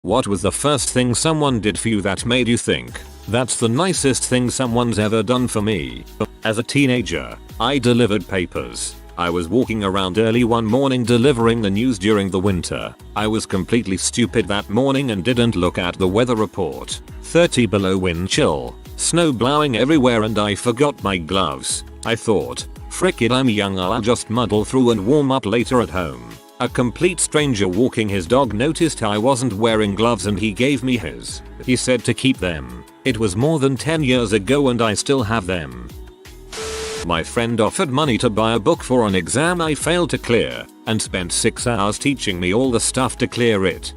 What was the first thing someone did for you that made you think, that's the nicest thing someone's ever done for me? As a teenager, I delivered papers. I was walking around early one morning delivering the news during the winter. I was completely stupid that morning and didn't look at the weather report. 30 below wind chill, snow blowing everywhere, and I forgot my gloves. I thought, frick it, I'm young, I'll just muddle through and warm up later at home. A complete stranger walking his dog noticed I wasn't wearing gloves and he gave me his. He said to keep them. It was more than 10 years ago and I still have them. My friend offered money to buy a book for an exam I failed to clear and spent 6 hours teaching me all the stuff to clear it.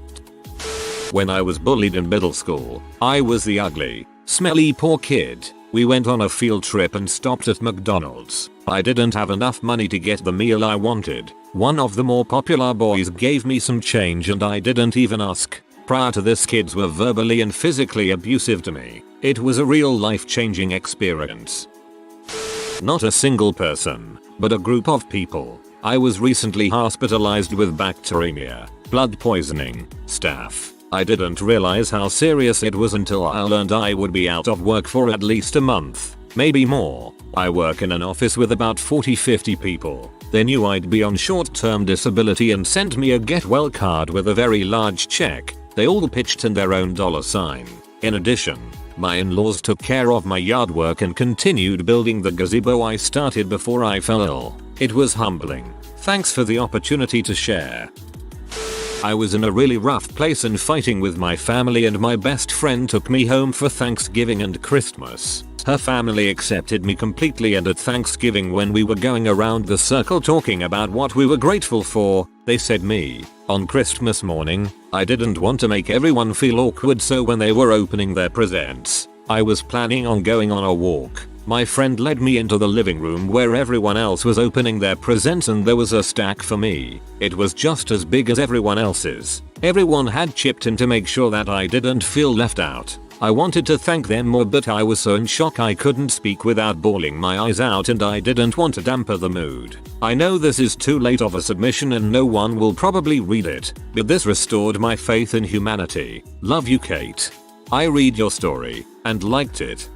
When I was bullied in middle school, I was the ugly, smelly poor kid. We went on a field trip and stopped at McDonald's. I didn't have enough money to get the meal I wanted. One of the more popular boys gave me some change and I didn't even ask. Prior to this, kids were verbally and physically abusive to me. It was a real life-changing experience. Not a single person, but a group of people. I was recently hospitalized with bacteremia, blood poisoning, staph. I didn't realize how serious it was until I learned I would be out of work for at least a month, maybe more. I work in an office with about 40-50 people. They knew I'd be on short-term disability and sent me a get well card with a very large check. They all pitched in their own dollar sign. In addition, my in-laws took care of my yard work and continued building the gazebo I started before I fell ill. It was humbling. Thanks for the opportunity to share. I was in a really rough place and fighting with my family, and my best friend took me home for Thanksgiving and Christmas. Her family accepted me completely, and at Thanksgiving when we were going around the circle talking about what we were grateful for, they said me. On Christmas morning, I didn't want to make everyone feel awkward, so when they were opening their presents, I was planning on going on a walk. My friend led me into the living room where everyone else was opening their presents, and there was a stack for me. It was just as big as everyone else's. Everyone had chipped in to make sure that I didn't feel left out. I wanted to thank them more, but I was so in shock I couldn't speak without bawling my eyes out, and I didn't want to damper the mood. I know this is too late of a submission and no one will probably read it, but this restored my faith in humanity. Love you, Kate. I read your story and liked it.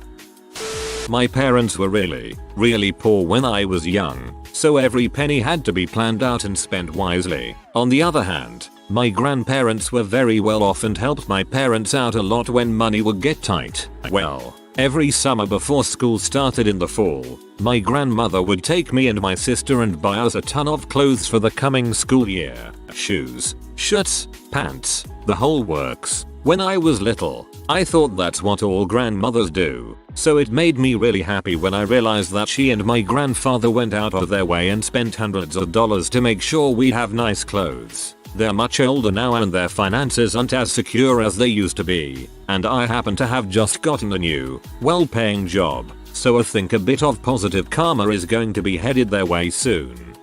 My parents were really poor when I was young, so every penny had to be planned out and spent wisely. On the other hand, my grandparents were very well off and helped my parents out a lot when money would get tight. Well, every summer before school started in the fall, my grandmother would take me and my sister and buy us a ton of clothes for the coming school year. Shoes, shirts, pants, the whole works. When I was little, I thought that's what all grandmothers do, so it made me really happy when I realized that she and my grandfather went out of their way and spent hundreds of dollars to make sure we have nice clothes. They're much older now and their finances aren't as secure as they used to be, and I happen to have just gotten a new, well-paying job, so I think a bit of positive karma is going to be headed their way soon.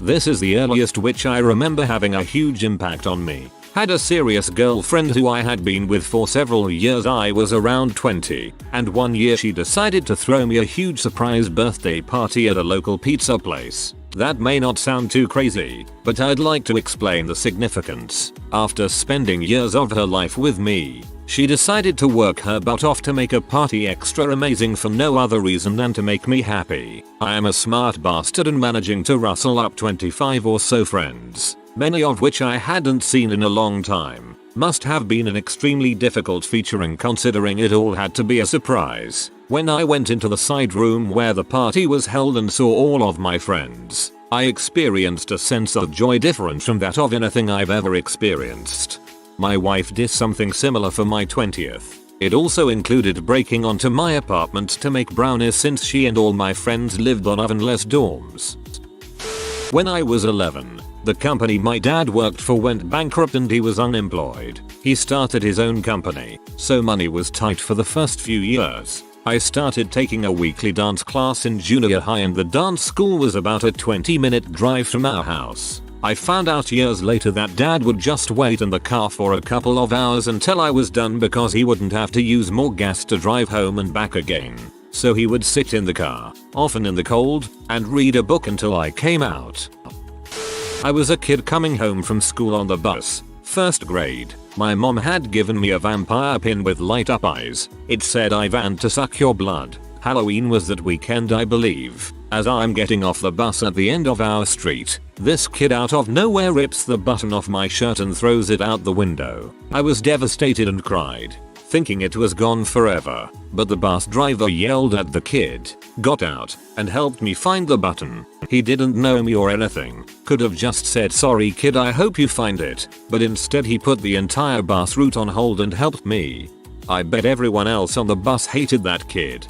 This is the earliest which I remember having a huge impact on me. Had a serious girlfriend who I had been with for several years. I was around 20, and one year she decided to throw me a huge surprise birthday party at a local pizza place. That may not sound too crazy, but I'd like to explain the significance. After spending years of her life with me, she decided to work her butt off to make a party extra amazing for no other reason than to make me happy. I am a smart bastard and managing to rustle up 25 or so friends, many of which I hadn't seen in a long time. Must have been an extremely difficult featuring considering it all had to be a surprise. When I went into the side room where the party was held and saw all of my friends, I experienced a sense of joy different from that of anything I've ever experienced. My wife did something similar for my 20th. It also included breaking onto my apartment to make brownies since she and all my friends lived on ovenless dorms. When I was 11, the company my dad worked for went bankrupt and he was unemployed. He started his own company, so money was tight for the first few years. I started taking a weekly dance class in junior high and the dance school was about a 20-minute drive from our house. I found out years later that dad would just wait in the car for a couple of hours until I was done because he wouldn't have to use more gas to drive home and back again. So he would sit in the car, often in the cold, and read a book until I came out. I was a kid coming home from school on the bus, first grade. My mom had given me a vampire pin with light up eyes. It said I vowed to suck your blood. Halloween was that weekend, I believe. As I'm getting off the bus at the end of our street, this kid out of nowhere rips the button off my shirt and throws it out the window. I was devastated and cried, thinking it was gone forever, but the bus driver yelled at the kid, got out, and helped me find the button. He didn't know me or anything, could have just said, sorry kid, I hope you find it, but instead he put the entire bus route on hold and helped me. I bet everyone else on the bus hated that kid.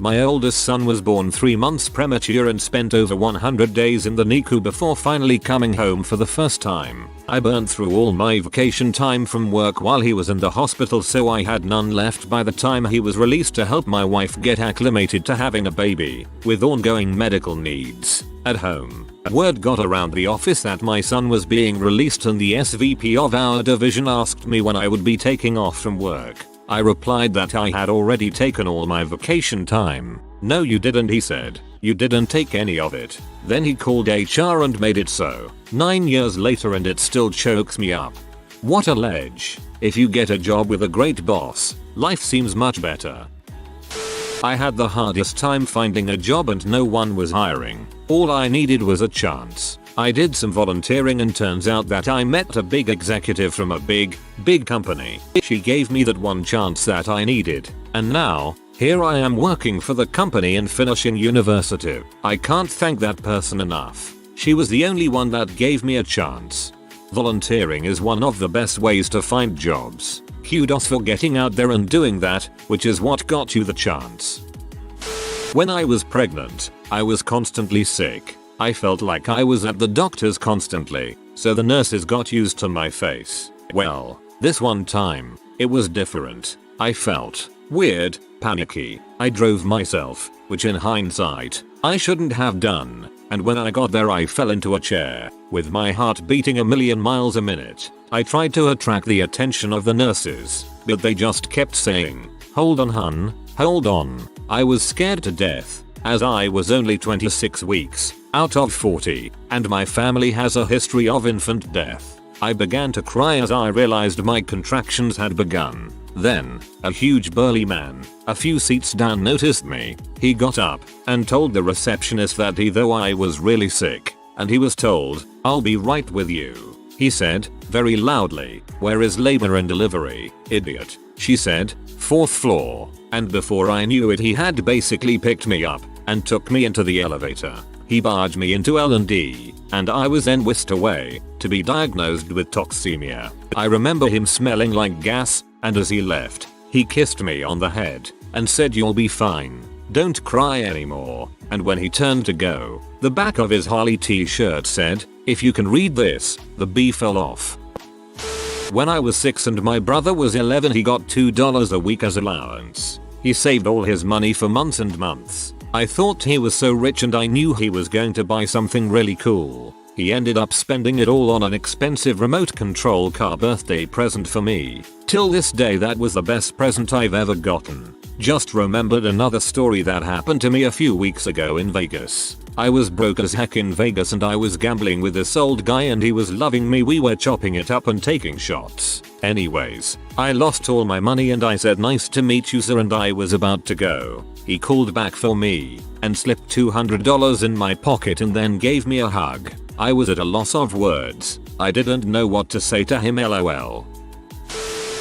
My oldest son was born 3 months premature and spent over 100 days in the NICU before finally coming home for the first time. I burned through all my vacation time from work while he was in the hospital, so I had none left by the time he was released to help my wife get acclimated to having a baby with ongoing medical needs at home. Word got around the office that my son was being released, and the SVP of our division asked me when I would be taking off from work. I replied that I had already taken all my vacation time. No you didn't, he said. You didn't take any of it. Then he called HR and made it so. 9 years later and it still chokes me up. What a ledge. If you get a job with a great boss, life seems much better. I had the hardest time finding a job and no one was hiring. All I needed was a chance. I did some volunteering and turns out that I met a big executive from a big company. She gave me that one chance that I needed. And now, here I am working for the company and finishing university. I can't thank that person enough. She was the only one that gave me a chance. Volunteering is one of the best ways to find jobs. Kudos for getting out there and doing that, which is what got you the chance. When I was pregnant, I was constantly sick. I felt like I was at the doctor's constantly, so the nurses got used to my face. Well, this one time, it was different. I felt weird, panicky. I drove myself, which in hindsight, I shouldn't have done, and when I got there I fell into a chair, with my heart beating a million miles a minute. I tried to attract the attention of the nurses, but they just kept saying, hold on hun, hold on. I was scared to death, as I was only 26 weeks out of 40, and my family has a history of infant death. I began to cry as I realized my contractions had begun. Then, a huge burly man, a few seats down, noticed me. He got up and told the receptionist that though I was really sick, and he was told, I'll be right with you. He said, very loudly, where is labor and delivery, idiot? She said, 4th floor, and before I knew it he had basically picked me up and took me into the elevator. He barged me into L&D, and I was then whisked away to be diagnosed with toxemia. I remember him smelling like gas, and as he left, he kissed me on the head and said, you'll be fine, don't cry anymore. And when he turned to go, the back of his Harley t-shirt said, if you can read this, the B fell off. When I was 6 and my brother was 11, he got $2 a week as allowance. He saved all his money for months and months. I thought he was so rich and I knew he was going to buy something really cool. He ended up spending it all on an expensive remote control car birthday present for me. Till this day that was the best present I've ever gotten. Just remembered another story that happened to me a few weeks ago in Vegas. I was broke as heck in Vegas and I was gambling with this old guy and he was loving me. We were chopping it up and taking shots. Anyways, I lost all my money and I said, nice to meet you sir, and I was about to go. He called back for me and slipped $200 in my pocket and then gave me a hug. I was at a loss of words. I didn't know what to say to him, lol.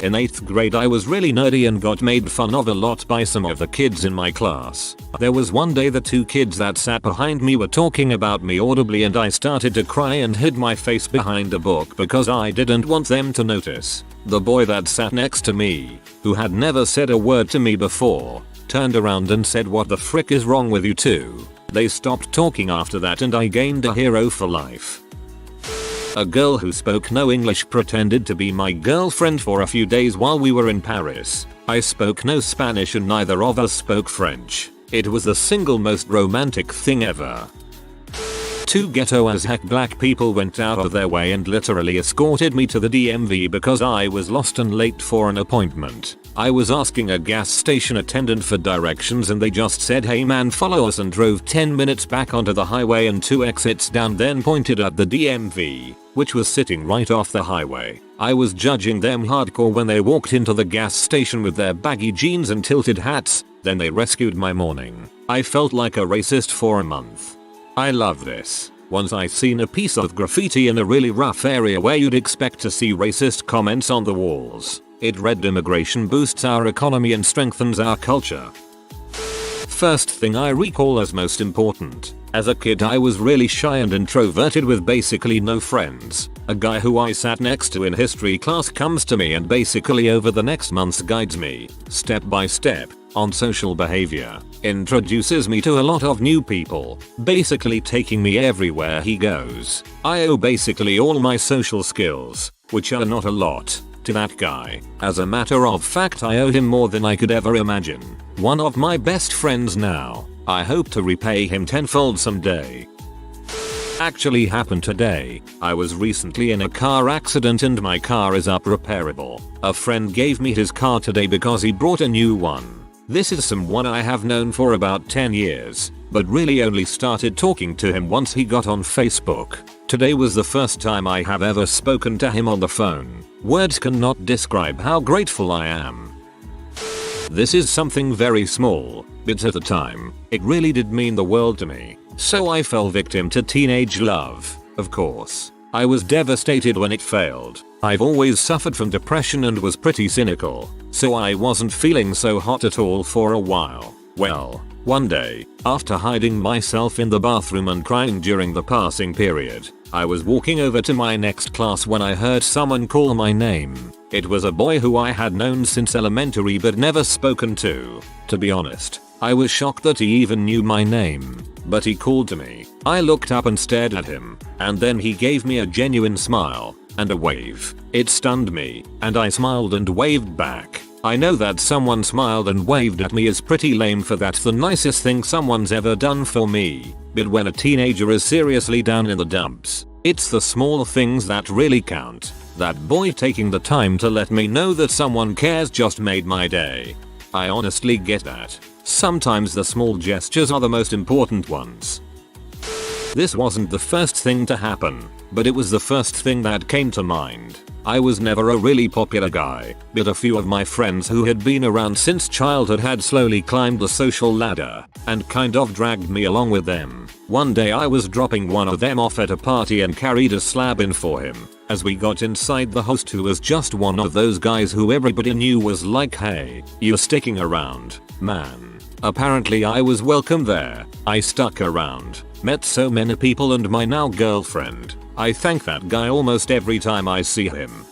In 8th grade I was really nerdy and got made fun of a lot by some of the kids in my class. There was one day the 2 kids that sat behind me were talking about me audibly and I started to cry and hid my face behind a book because I didn't want them to notice. The boy that sat next to me, who had never said a word to me before, turned around and said, what the frick is wrong with you two? They stopped talking after that and I gained a hero for life. A girl who spoke no English pretended to be my girlfriend for a few days while we were in Paris. I spoke no Spanish and neither of us spoke French. It was the single most romantic thing ever. Two ghetto as heck black people went out of their way and literally escorted me to the DMV because I was lost and late for an appointment. I was asking a gas station attendant for directions and they just said, "Hey man, follow us," and drove 10 minutes back onto the highway and 2 exits down, then pointed at the DMV, which was sitting right off the highway. I was judging them hardcore when they walked into the gas station with their baggy jeans and tilted hats, then they rescued my morning. I felt like a racist for a month. I love this. Once I seen a piece of graffiti in a really rough area where you'd expect to see racist comments on the walls. It read, "Immigration boosts our economy and strengthens our culture." First thing I recall as most important. As a kid I was really shy and introverted with basically no friends. A guy who I sat next to in history class comes to me and basically over the next months guides me, step by step, on social behavior. Introduces me to a lot of new people, basically taking me everywhere he goes. I owe basically all my social skills, which are not a lot, to that guy. As a matter of fact, I owe him more than I could ever imagine. One of my best friends now. I hope to repay him tenfold someday. Actually happened today. I was recently in a car accident and my car is unrepairable. A friend gave me his car today because he brought a new one. This is someone I have known for about 10 years, but really only started talking to him once he got on Facebook. Today was the first time I have ever spoken to him on the phone. Words cannot describe how grateful I am. This is something very small, but at the time, it really did mean the world to me. So I fell victim to teenage love, of course. I was devastated when it failed. I've always suffered from depression and was pretty cynical, so I wasn't feeling so hot at all for a while. Well, one day, after hiding myself in the bathroom and crying during the passing period, I was walking over to my next class when I heard someone call my name. It was a boy who I had known since elementary but never spoken to. To be honest, I was shocked that he even knew my name, but he called to me. I looked up and stared at him, and then he gave me a genuine smile and a wave. It stunned me, and I smiled and waved back. I know that someone smiled and waved at me is pretty lame, for that's the nicest thing someone's ever done for me. But when a teenager is seriously down in the dumps, it's the small things that really count. That boy taking the time to let me know that someone cares just made my day. I honestly get that. Sometimes the small gestures are the most important ones. This wasn't the first thing to happen, but it was the first thing that came to mind. I was never a really popular guy, but a few of my friends who had been around since childhood had slowly climbed the social ladder and kind of dragged me along with them. One day I was dropping one of them off at a party and carried a slab in for him. As we got inside, the host, who was just one of those guys who everybody knew, was like, "Hey, you're sticking around, man." Apparently I was welcome there. I stuck around, met so many people, and my now girlfriend. I thank that guy almost every time I see him.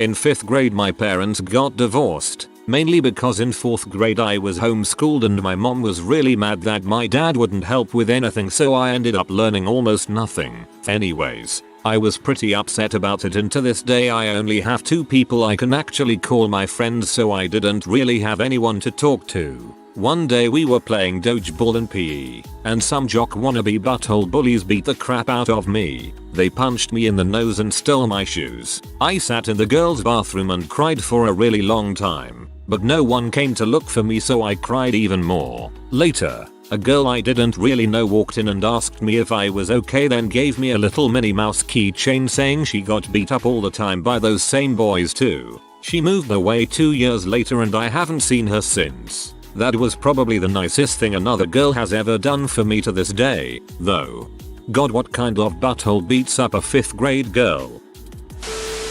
In 5th grade my parents got divorced, mainly because in 4th grade I was homeschooled and my mom was really mad that my dad wouldn't help with anything, so I ended up learning almost nothing. Anyways, I was pretty upset about it, and to this day I only have 2 people I can actually call my friends, so I didn't really have anyone to talk to. One day we were playing dodgeball in PE, and some jock wannabe butthole bullies beat the crap out of me. They punched me in the nose and stole my shoes. I sat in the girls' bathroom and cried for a really long time, but no one came to look for me, so I cried even more. Later, a girl I didn't really know walked in and asked me if I was okay, then gave me a little Minnie Mouse keychain saying she got beat up all the time by those same boys too. She moved away 2 years later and I haven't seen her since. That was probably the nicest thing another girl has ever done for me to this day, though. God, what kind of butthole beats up a 5th grade girl?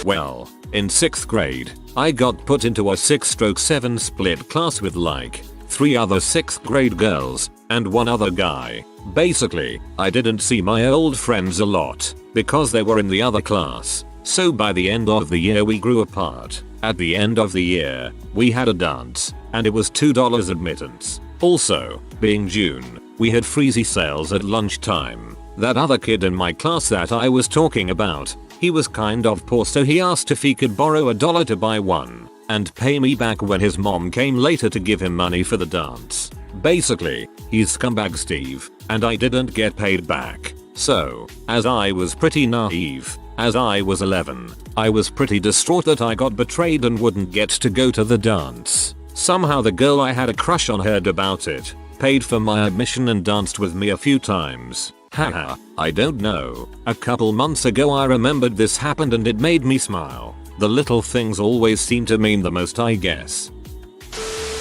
Well, in 6th grade, I got put into a 6/7 split class with like 3 other 6th grade girls and 1 other guy. Basically, I didn't see my old friends a lot because they were in the other class. So by the end of the year we grew apart. At the end of the year, we had a dance, and it was $2 admittance. Also, being June, we had freezy sales at lunchtime. That other kid in my class that I was talking about, he was kind of poor, so he asked if he could borrow $1 to buy one, and pay me back when his mom came later to give him money for the dance. Basically, he's scumbag Steve, and I didn't get paid back. So, as I was pretty naive, as I was 11, I was pretty distraught that I got betrayed and wouldn't get to go to the dance. Somehow the girl I had a crush on heard about it, paid for my admission and danced with me a few times. Haha, I don't know. A couple months ago I remembered this happened and it made me smile. The little things always seem to mean the most, I guess.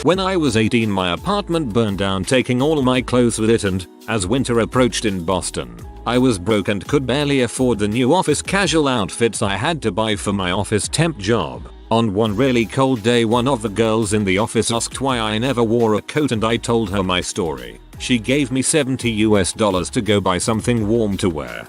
When I was 18 my apartment burned down, taking all my clothes with it, and as winter approached in Boston, I was broke and could barely afford the new office casual outfits I had to buy for my office temp job. On one really cold day one of the girls in the office asked why I never wore a coat and I told her my story. She gave me $70 to go buy something warm to wear.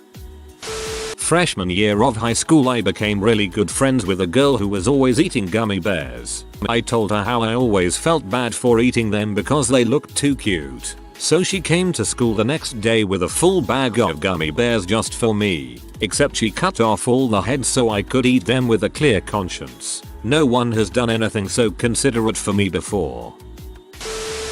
Freshman year of high school I became really good friends with a girl who was always eating gummy bears. I told her how I always felt bad for eating them because they looked too cute. So she came to school the next day with a full bag of gummy bears just for me. Except she cut off all the heads so I could eat them with a clear conscience. No one has done anything so considerate for me before.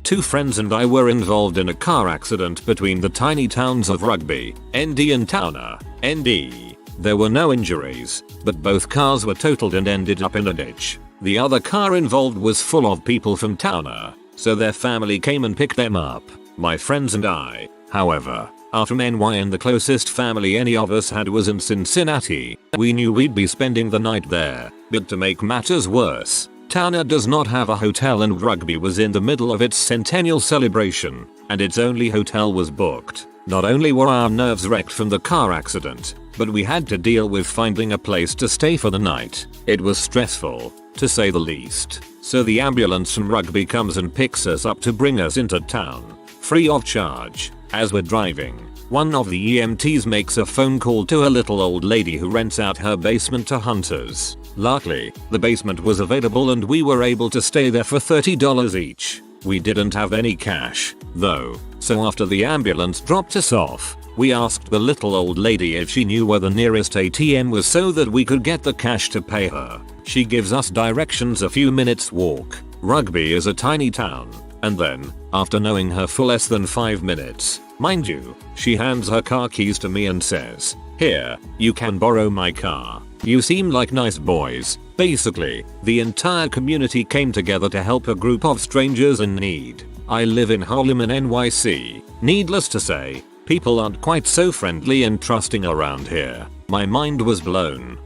Two friends and I were involved in a car accident between the tiny towns of Rugby, ND and Towner, ND. There were no injuries, but both cars were totaled and ended up in a ditch. The other car involved was full of people from Towner, so their family came and picked them up. My friends and I, however, are from NY and the closest family any of us had was in Cincinnati. We knew we'd be spending the night there, but to make matters worse, Towner does not have a hotel and Rugby was in the middle of its centennial celebration, and its only hotel was booked. Not only were our nerves wrecked from the car accident, but we had to deal with finding a place to stay for the night. It was stressful, to say the least. So the ambulance from Rugby comes and picks us up to bring us into town, free of charge. As we're driving, one of the EMTs makes a phone call to a little old lady who rents out her basement to hunters. Luckily, the basement was available and we were able to stay there for $30 each. We didn't have any cash, though, so after the ambulance dropped us off, we asked the little old lady if she knew where the nearest ATM was so that we could get the cash to pay her. She gives us directions a few minutes walk. Rugby is a tiny town. And then, after knowing her for less than 5 minutes, mind you, she hands her car keys to me and says, "Here, you can borrow my car. You seem like nice boys." Basically, the entire community came together to help a group of strangers in need. I live in Harlem in NYC. Needless to say, people aren't quite so friendly and trusting around here. My mind was blown.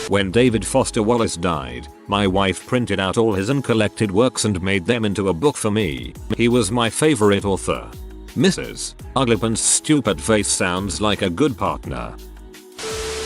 When David Foster Wallace died, my wife printed out all his uncollected works and made them into a book for me. He was my favorite author. Mrs. Uglipan's stupid face sounds like a good partner.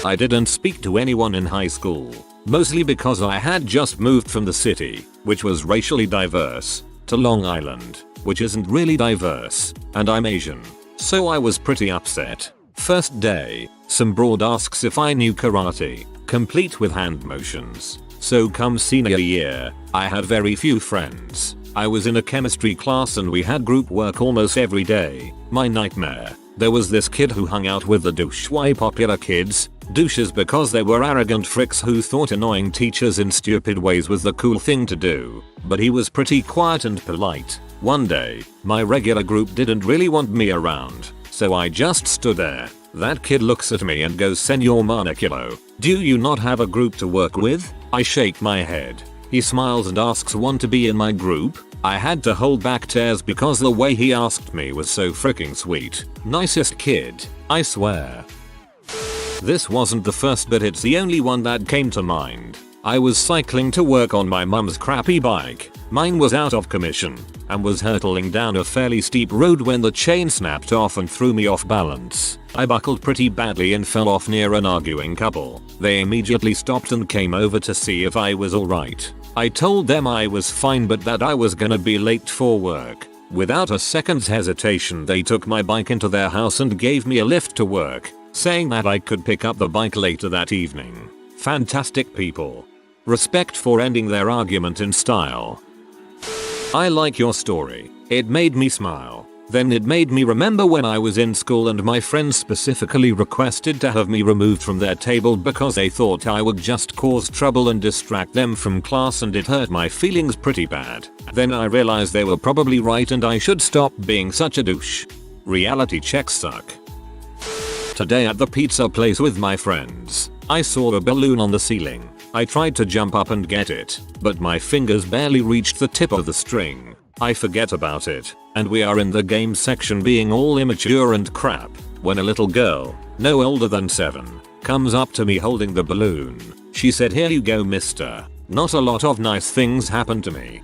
I didn't speak to anyone in high school, mostly because I had just moved from the city, which was racially diverse, to Long Island, which isn't really diverse, and I'm Asian. So I was pretty upset. First day, some broad asks if I knew karate, complete with hand motions. So come senior year, I had very few friends. I was in a chemistry class and we had group work almost every day. My nightmare. There was this kid who hung out with the douche-why popular kids. Douches because they were arrogant fricks who thought annoying teachers in stupid ways was the cool thing to do. But he was pretty quiet and polite. One day, my regular group didn't really want me around, so I just stood there. That kid looks at me and goes, "Senor Manicolo, do you not have a group to work with?" I shake my head. He smiles and asks, "Want to be in my group?" I had to hold back tears because the way he asked me was so freaking sweet. Nicest kid, I swear. This wasn't the first, but it's the only one that came to mind. I was cycling to work on my mum's crappy bike. Mine was out of commission and was hurtling down a fairly steep road when the chain snapped off and threw me off balance. I buckled pretty badly and fell off near an arguing couple. They immediately stopped and came over to see if I was alright. I told them I was fine but that I was gonna be late for work. Without a second's hesitation, they took my bike into their house and gave me a lift to work, saying that I could pick up the bike later that evening. Fantastic people. Respect for ending their argument in style. I like your story. It made me smile. Then it made me remember when I was in school and my friends specifically requested to have me removed from their table because they thought I would just cause trouble and distract them from class, and it hurt my feelings pretty bad. Then I realized they were probably right and I should stop being such a douche. Reality checks suck. Today at the pizza place with my friends, I saw a balloon on the ceiling. I tried to jump up and get it, but my fingers barely reached the tip of the string. I forget about it, and we are in the game section being all immature and crap, when a little girl, no older than 7, comes up to me holding the balloon. She said, "Here you go, mister." Not a lot of nice things happened to me.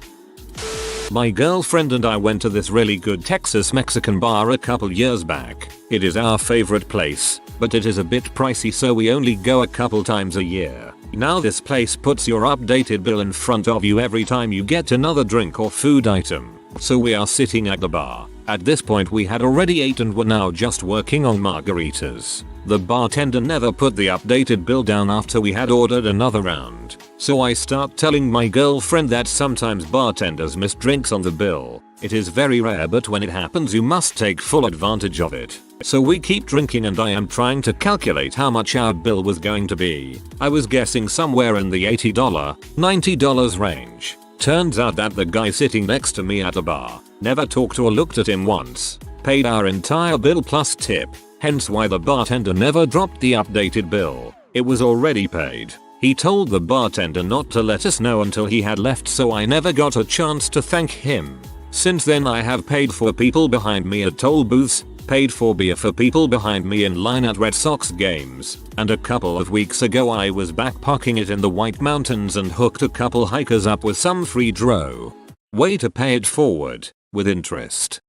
My girlfriend and I went to this really good Texas Mexican bar a couple years back. It is our favorite place, but it is a bit pricey, so we only go a couple times a year. Now this place puts your updated bill in front of you every time you get another drink or food item. So we are sitting at the bar. At this point we had already ate and were now just working on margaritas. The bartender never put the updated bill down after we had ordered another round. So I start telling my girlfriend that sometimes bartenders miss drinks on the bill. It is very rare, but when it happens you must take full advantage of it. So we keep drinking and I am trying to calculate how much our bill was going to be. I was guessing somewhere in the $80, $90 range. Turns out that the guy sitting next to me at the bar never talked or looked at him once. Paid our entire bill plus tip. Hence why the bartender never dropped the updated bill. It was already paid. He told the bartender not to let us know until he had left, so I never got a chance to thank him. Since then I have paid for people behind me at toll booths, paid for beer for people behind me in line at Red Sox games, and a couple of weeks ago I was backpacking it in the White Mountains and hooked a couple hikers up with some free dro. Way to pay it forward, with interest.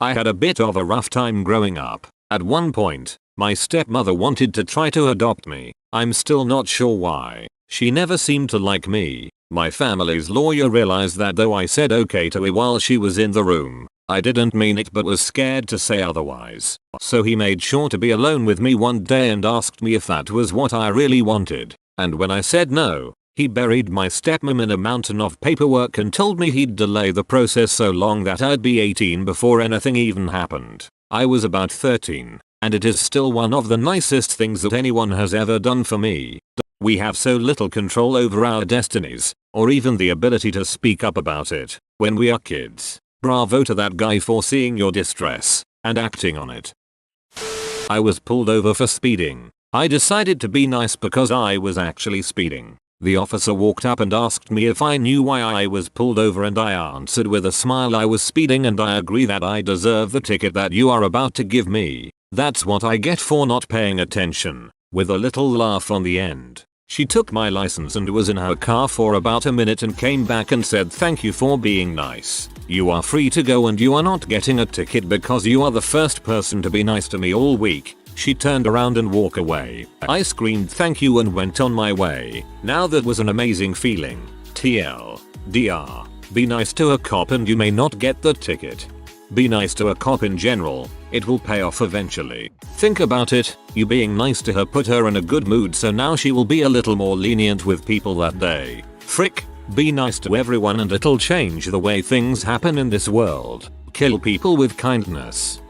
I had a bit of a rough time growing up. At one point, my stepmother wanted to try to adopt me. I'm still not sure why. She never seemed to like me. My family's lawyer realized that though I said okay to it while she was in the room, I didn't mean it but was scared to say otherwise. So he made sure to be alone with me one day and asked me if that was what I really wanted. And when I said no, he buried my stepmom in a mountain of paperwork and told me he'd delay the process so long that I'd be 18 before anything even happened. I was about 13, and it is still one of the nicest things that anyone has ever done for me. We have so little control over our destinies, or even the ability to speak up about it, when we are kids. Bravo to that guy for seeing your distress, and acting on it. I was pulled over for speeding. I decided to be nice because I was actually speeding. The officer walked up and asked me if I knew why I was pulled over, and I answered with a smile I was speeding and I agree that I deserve the ticket that you are about to give me. That's what I get for not paying attention, with a little laugh on the end. She took my license and was in her car for about a minute and came back and said, "Thank you for being nice. You are free to go and you are not getting a ticket because you are the first person to be nice to me all week." She turned around and walked away. I screamed thank you and went on my way. Now that was an amazing feeling. TLDR. Be nice to a cop and you may not get the ticket. Be nice to a cop in general. It will pay off eventually. Think about it, you being nice to her put her in a good mood, so now she will be a little more lenient with people that day. Frick, be nice to everyone and it'll change the way things happen in this world. Kill people with kindness.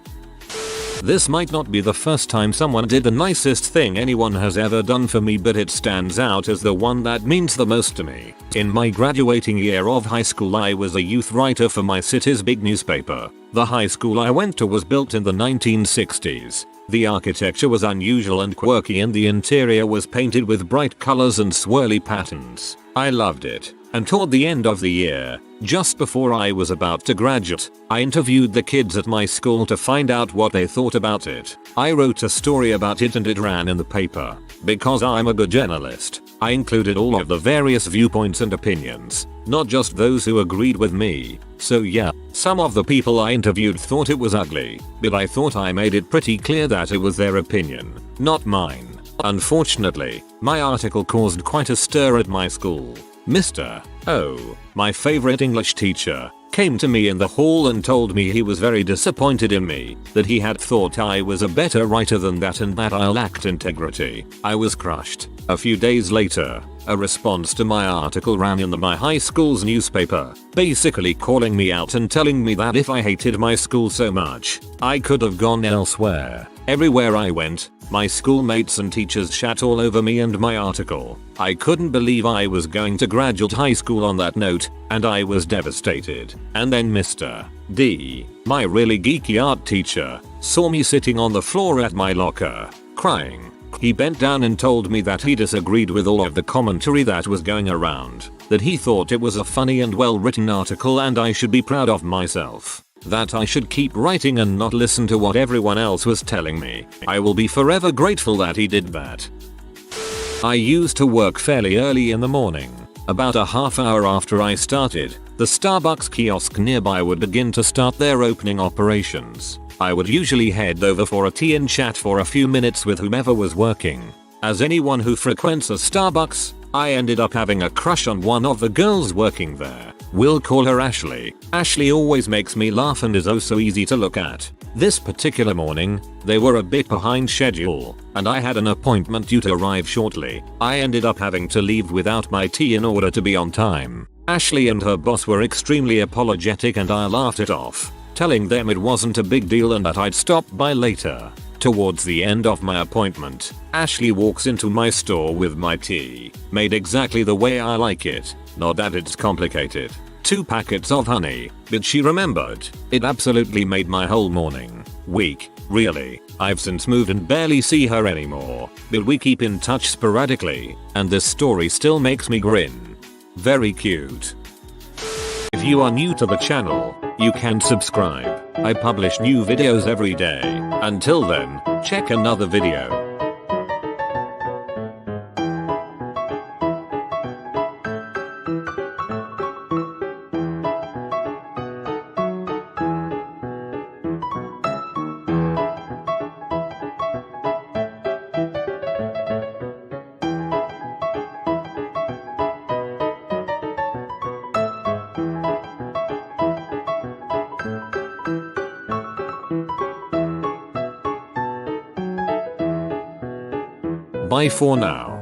This might not be the first time someone did the nicest thing anyone has ever done for me, but it stands out as the one that means the most to me. In my graduating year of high school, I was a youth writer for my city's big newspaper. The high school I went to was built in the 1960s. The architecture was unusual and quirky and the interior was painted with bright colors and swirly patterns. I loved it. And toward the end of the year, just before I was about to graduate, I interviewed the kids at my school to find out what they thought about it. I wrote a story about it and it ran in the paper. Because I'm a good journalist, I included all of the various viewpoints and opinions, not just those who agreed with me. So yeah, some of the people I interviewed thought it was ugly, but I thought I made it pretty clear that it was their opinion, not mine. Unfortunately, my article caused quite a stir at my school. Mr. O, my favorite English teacher, came to me in the hall and told me he was very disappointed in me, that he had thought I was a better writer than that and that I lacked integrity. I was crushed. A few days later, a response to my article ran in my high school's newspaper, basically calling me out and telling me that if I hated my school so much, I could have gone elsewhere. Everywhere I went, my schoolmates and teachers shat all over me and my article. I couldn't believe I was going to graduate high school on that note, and I was devastated. And then Mr. D, my really geeky art teacher, saw me sitting on the floor at my locker, crying. He bent down and told me that he disagreed with all of the commentary that was going around, that he thought it was a funny and well-written article and I should be proud of myself, that I should keep writing and not listen to what everyone else was telling me. I will be forever grateful that he did that. I used to work fairly early in the morning. About a half hour after I started, the Starbucks kiosk nearby would begin to start their opening operations. I would usually head over for a tea and chat for a few minutes with whomever was working. As anyone who frequents a Starbucks, I ended up having a crush on one of the girls working there. We'll call her Ashley. Ashley always makes me laugh and is oh so easy to look at. This particular morning, they were a bit behind schedule, and I had an appointment due to arrive shortly. I ended up having to leave without my tea in order to be on time. Ashley and her boss were extremely apologetic and I laughed it off, telling them it wasn't a big deal and that I'd stop by later. Towards the end of my appointment, Ashley walks into my store with my tea, made exactly the way I like it, not that it's complicated. 2 packets of honey, but she remembered. It absolutely made my whole morning, week, really. I've since moved and barely see her anymore, but we keep in touch sporadically, and this story still makes me grin. Very cute. If you are new to the channel, you can subscribe. I publish new videos every day. Until then, check another video. Bye for now.